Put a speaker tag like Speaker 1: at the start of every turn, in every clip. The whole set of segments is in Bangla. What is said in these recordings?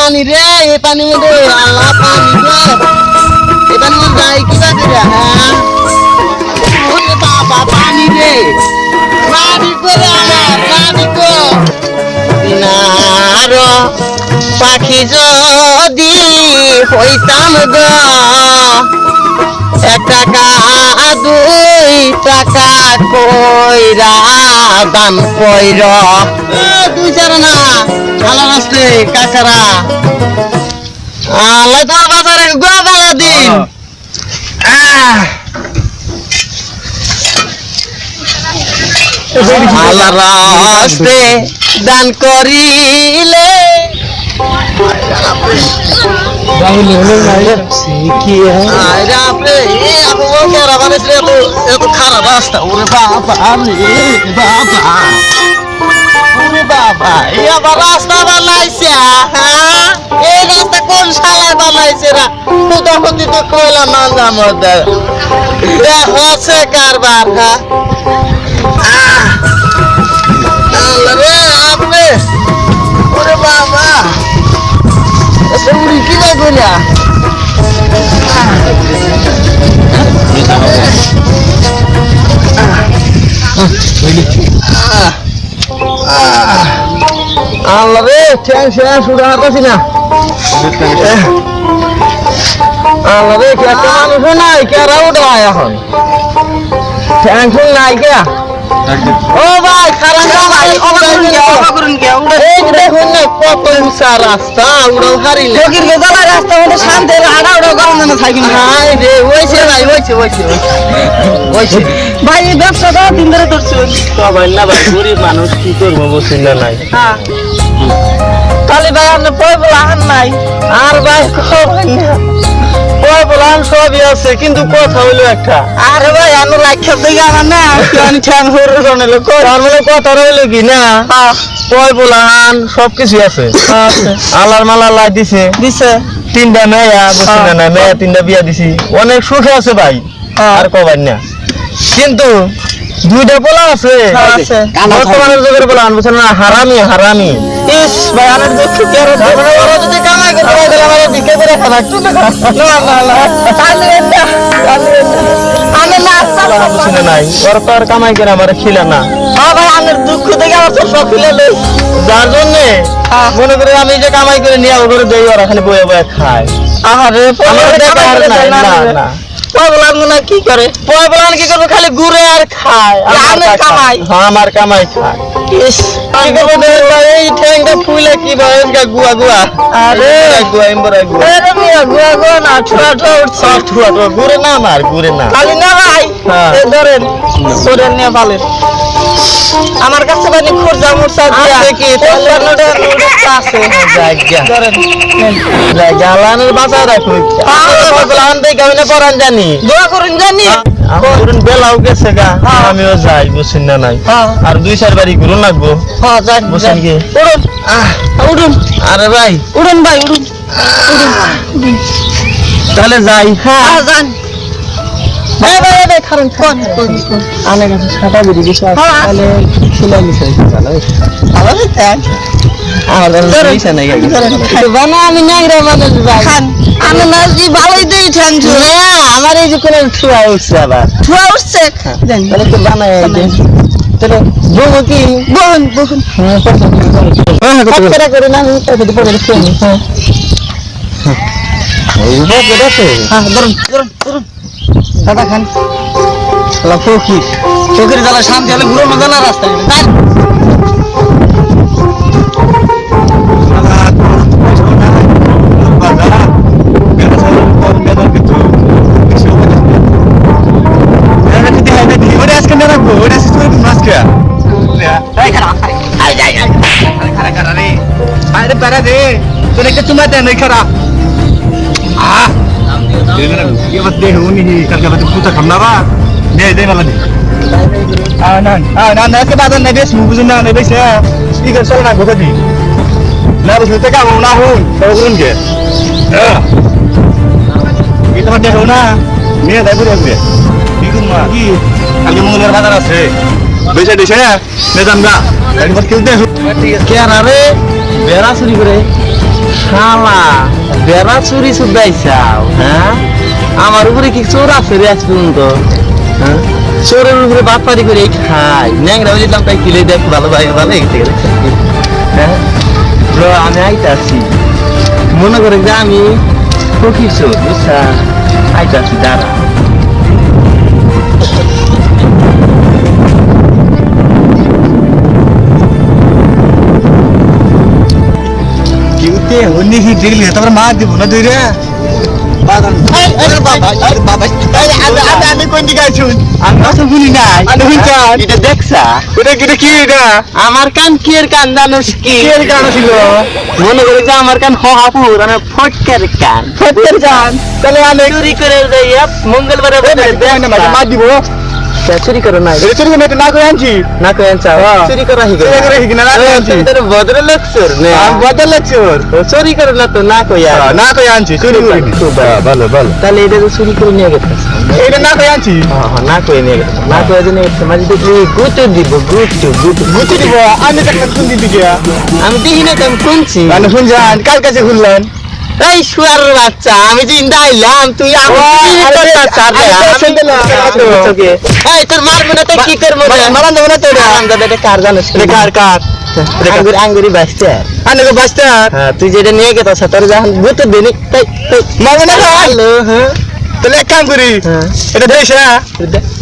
Speaker 1: পানি রে এই পানি মধ্যে আল্লাহ পানি রে এই পানি মধ্যে যাই কি বাকি রে হ্যাঁ ওরে বাবা পানি রে পানি করে আমার পানি গো দিনার পাখি যদি হইতাম গো 1 টাকা 2 টাকা কইরা দান কইর 2 না ভালো আসছে কাকারা আল্লাহ তোর বাজারে গোবালা দিন আল্লাহ রাস্তে দান করিলে
Speaker 2: রাহুল হলো নাই কি
Speaker 1: আরে আপনি আপু ওকে রাবারে এত খারাপ রাস্তা ওরে বাবা আরে বাবা ওরে বাবা এই আবার রাস্তা বানাইছে হ্যাঁ এই রাস্তা কোন শালায় বানাইছে রা খুদাখুদি তো কইলাম না জামদে হচ্ছে কারবার হ্যাঁ আল্লাহ রে আপনি ওরে বাবা এটা উড়ি কি না কইলা আল্লাহ রে টেনশন শুরু হতাছি না আল্লাহ রে কে একটা মানুষ নাই কে উঠায় এখন টেনশন নাই কে ও ভাই খারাপ ভাই অবাকরুন কে এই দেখুন না কত উঁচা রাস্তা উড়াও হারি না ফকির কে জ্বালা রাস্তা মধ্যে শান্তি আড়া উড়াও গরম না থাকি না হাই রে ওইছে ভাই ওইছে ভাই এই ব্যবসাটা দিন ধরে করছেন তো ভাই না ভাই গরিব মানুষ কি করব বুঝছেন না নাই হ্যাঁ তাহলে ভাই আপনি পয়বলা আন নাই আর ভাই কবেন না পয়বলান সবই আছে কিন্তু কথা হইলো একটা আরে ভাই আমি লাইখা দিই আমার না আমি ঠ্যাং হরে জানালো তার মানে কথা রইলো কি না পয়বলান সবকিছু আছে আল্লাহর মালা লাই দিছে 3টা মেয়া বুঝছেন না মেয়া 3টা বিয়া দিছি অনেক সুখে আছে ভাই আর কবেন না কিন্তু 2টা পোলা আছে বর্তমানের যুগের পোলা বুঝছেন না হারামি ইস ভাই আমার দুঃখ কি আর ওরা যদি কামাই করতে হয় তাহলে আমার দিকে করে খানা একটু না আমি না বুঝছেন নাই সরকার কামাই করে আমার খিলা না হ্যাঁ ভাই আমার দুঃখ থেকে আমার সব খিলা লই যার জন্য মনে করে আমি যে কামাই করে নিয়ে ওরে দেই আর এখানে বয়ে বয়ে খায় আরে আমার দেখার না না পয়বলান না কি করে পয়বলান কি করবে খালি ঘুরে আর খায় আমার কামাই খায় ইস কি করবে এই ঠ্যাংটা ফুলে কি ভাবে গুয়া আরে গুয়া আরে মিয়া গুয়া না ছোট ঘুরে না আমার ঘুরে না খালি না ভাই এই ধরেন নিয়ে পালেন আমার কাছে মানে খরচা মুরসা দিয়া কি আছে জায়গা ধরেন জালানের বাঁচা রাখো পয়বলান দেখে আমি পরান জানি দোয়া করুন জানি করুন বেলাও গেছে গা আমিও যাই বুঝছেন না নাই আর 2-4 বাড়ি ঘুরুন লাগবো হ্যাঁ যাই বুঝছেন কি উড়ুন আরে ভাই উড়ুন ভাই উড়ুন তাহলে যাই হ্যাঁ যান ভাই খারেন কোন আমার কাছে ছাতা বেরিয়ে গেছে তাহলে খিলা নিছে ভালো ভালো থ্যাঙ্ক আমাদের পয়সা নাই তো বানা আমি নাইরা মানুষ ভাই খান আমি নাজি ভালোই দেই থ্যাঙ্ক না আমার এই যে কোন ঠুয়া উঠছে আবার ঠুয়া উঠছে জানি তাহলে তো বানায় দেন চলো বউ কি বহন হ্যাঁ কত করে না আমি তো পরে দেখি হ্যাঁ এই বউ কেডাছে হ্যাঁ ধরুন দাদা খান লা ফকির জ্বালা শান্তি হলে ঘুরো মজা না রাস্তায় বাজার আছে বেশি দিছে নেজাম গা একবার কিনতে কে আরে বেড়া চুরি করে শালা বেড়া চুরি শুধাইছাও হ্যাঁ আমার উপরে কি চোর আছে রে আজ পর্যন্ত হ্যাঁ চোরের উপরে বাটপারি করে খাই ন্যাংরা বলিলাম তাই কিলে দেখ ভালো ভাই ভালো গেছে হ্যাঁ ব্রো আমি আইতাছি মনে করে যে আমি ফকির চোর বুঝছা আইতাছি দাঁড়া
Speaker 2: কিউতে হনি কি দিলি তোর মা দিব না দুই রে আমি কোন দিকে আছি
Speaker 1: আমি তো ভুলি নাই
Speaker 2: আমি হুনছান
Speaker 1: এটা দেখছা
Speaker 2: ওটা কি এটা
Speaker 1: আমার কান কি এর কান জানোস কি
Speaker 2: কি এর গান ছিল
Speaker 1: মনে করে যে আমার কান হাপুর মানে ফটকের কান
Speaker 2: ফটকের গান তাহলে আমি
Speaker 1: চুরি করে যাইয়া মঙ্গলবারে
Speaker 2: মা দিব
Speaker 1: চুরি করো না
Speaker 2: চুরি করে না করে আনছি
Speaker 1: না কেন চাও চুরি করা হিগে
Speaker 2: চুরি করে হিগে না আনছি
Speaker 1: তোর ভদ্রলোক চোর নে
Speaker 2: আমি বদল চোর
Speaker 1: চুরি করে না তো না কইয়া
Speaker 2: না করে আনছি চুরি করে ভালো ভালো
Speaker 1: তাহলে এটা তো চুরি করে নিয়ে গেছে
Speaker 2: এটা না করে আনছি
Speaker 1: না করে নিয়ে গেছে না করে নিয়ে গেছে মাঝে দেখি গুতো দিব
Speaker 2: গুটি দিব আমি তো কোন দিকে গিয়া
Speaker 1: আমি দেখি না আমি শুনছি
Speaker 2: আমি শুনছেন কার কাছে খুললেন
Speaker 1: এই শুয়ার বাচ্চা আমি চিন্তা আইলাম তুই এই তোর মারবো না তাই কি করবো
Speaker 2: মারান দেবো না তো
Speaker 1: কার জানিস
Speaker 2: কার
Speaker 1: আঙ্গুরি বাঁচতে
Speaker 2: আনকে বাঁচতে
Speaker 1: হ্যাঁ তুই যেটা নিয়ে গেছ তোর যখন গুতো দিনি তাই
Speaker 2: মারবো না
Speaker 1: হ্যালো হ্যাঁ
Speaker 2: তাহলে এক কাম করি এটা দেশ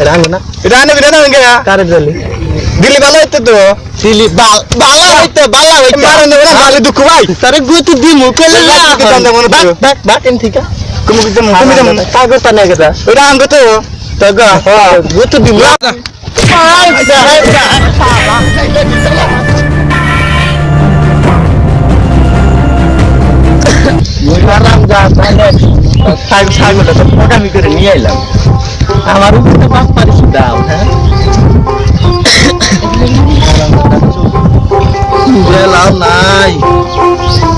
Speaker 1: রাঙ্গু না
Speaker 2: এটা আনবি না না
Speaker 1: কারে জলি
Speaker 2: দিল্লি ভালো হইতো তো
Speaker 1: দিলি বালা হইতে
Speaker 2: মারান দেবো না ভালো দুঃখ ভাই
Speaker 1: তারে গুতো দিমু কইলে বাট এন ঠিক
Speaker 2: তুমি যেমন
Speaker 1: কাগজটা নিয়ে গেছা
Speaker 2: ওটা আনবো তো
Speaker 1: তো গা গুতো দিমু আমি করে নিয়ে এলাম আমার উপরে পাঁচ পারিস দাও হ্যাঁ গেলাম নাই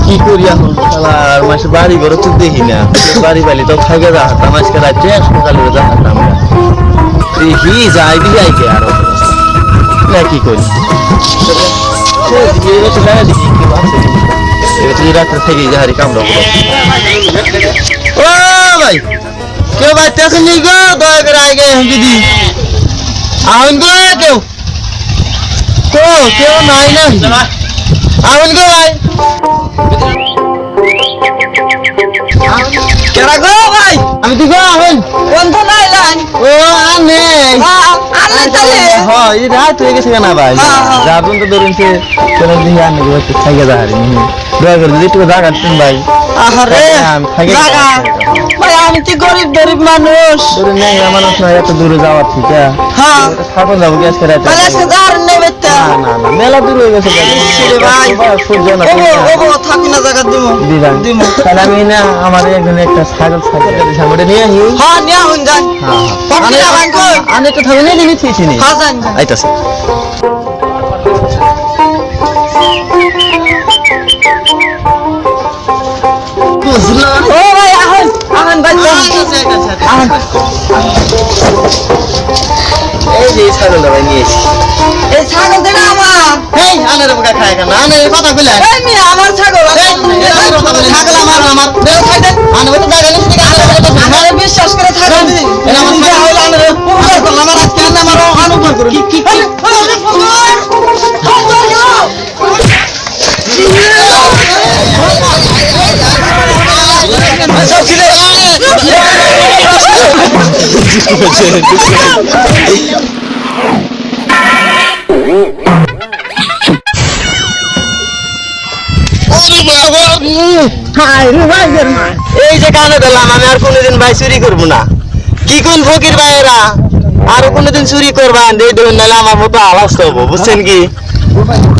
Speaker 1: কি করি এখন শালার মাসে বাড়ি ঘরে তো দেখি না বাড়ি বাড়ি তো খাইগে যা হাতাম আজকে রাজ্যে সকালে যা হাতাম দেখি যাই যাই কে আরো না কি করি রাত্রে থেকে যাহারি কামড়া ও ভাই কেউ বাচ্চা শুনি গো দয়া করে আগে দিদি আউন গো কেউ কেউ নাই না আউন গো ভাই কেরা গো ভাই আমি তো গো আউন
Speaker 3: বন্ধ নাইলান
Speaker 1: ও আনে
Speaker 3: আনলেন তাহলে
Speaker 1: হ্যাঁ এই রাত হয়ে গেছে না ভাই যাবেন তো ধরুন সে কোন দিন আনে গো খাইগে যাহারি দয়া করে যদি একটু জায়গা দিন ভাই
Speaker 3: আহারে জায়গা ভাই আমি তো গরিব মানুষ
Speaker 1: ধরুন নেই মানুষ না এত দূরে যাওয়ার ঠিক
Speaker 3: হ্যাঁ
Speaker 1: থাকুন যাবো কি আজকে রাতে
Speaker 3: তাহলে আজকে যার নেবে তো
Speaker 1: না না না মেলা দূর হয়ে গেছে
Speaker 3: ভাই
Speaker 1: সূর্য না
Speaker 3: ওগো থাকি না জায়গা দিমু
Speaker 1: দিবা তাহলে আমি না আমার একজন একটা ছাগল সামনে নিয়ে আসি
Speaker 3: হ্যাঁ নিয়া হন যান পকেটে যাবেন কই
Speaker 1: আমি তো থাকবে নিয়ে নিচ্ছি নি
Speaker 3: হ্যাঁ যান
Speaker 1: আইতাছে
Speaker 3: ও ভাই আহন ভাই আহন
Speaker 1: এই যে ছাগলটা ভাই নিয়ে এসি
Speaker 3: এই ছাগল দেনা আমার
Speaker 1: এই আনারে মুখা খায় কেন আনারে কথা কইলা
Speaker 3: এই মিয়া আমার ছাগল
Speaker 1: ছাগল আমার দেও খাই দেন আনারে তো জায়গা নেই ঠিক আছে
Speaker 3: আমারে বিশ্বাস করে থাকেন
Speaker 1: এটা আমার
Speaker 3: যা হইল আনারে
Speaker 1: আমার আজকে আমার অনুভব করুন কি এই যে কানে দিলাম আমি আর কোনোদিন ভাই চুরি করবো না কি কোন ফকির ভাইয়েরা আর কোনোদিন চুরি করবেন এই ধরুন নাহলে আমার মতো আওয়াজ হবো বুঝছেন কি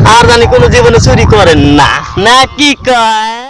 Speaker 1: আর জানি কোনো জীবনে চুরি করেন না না কি কয়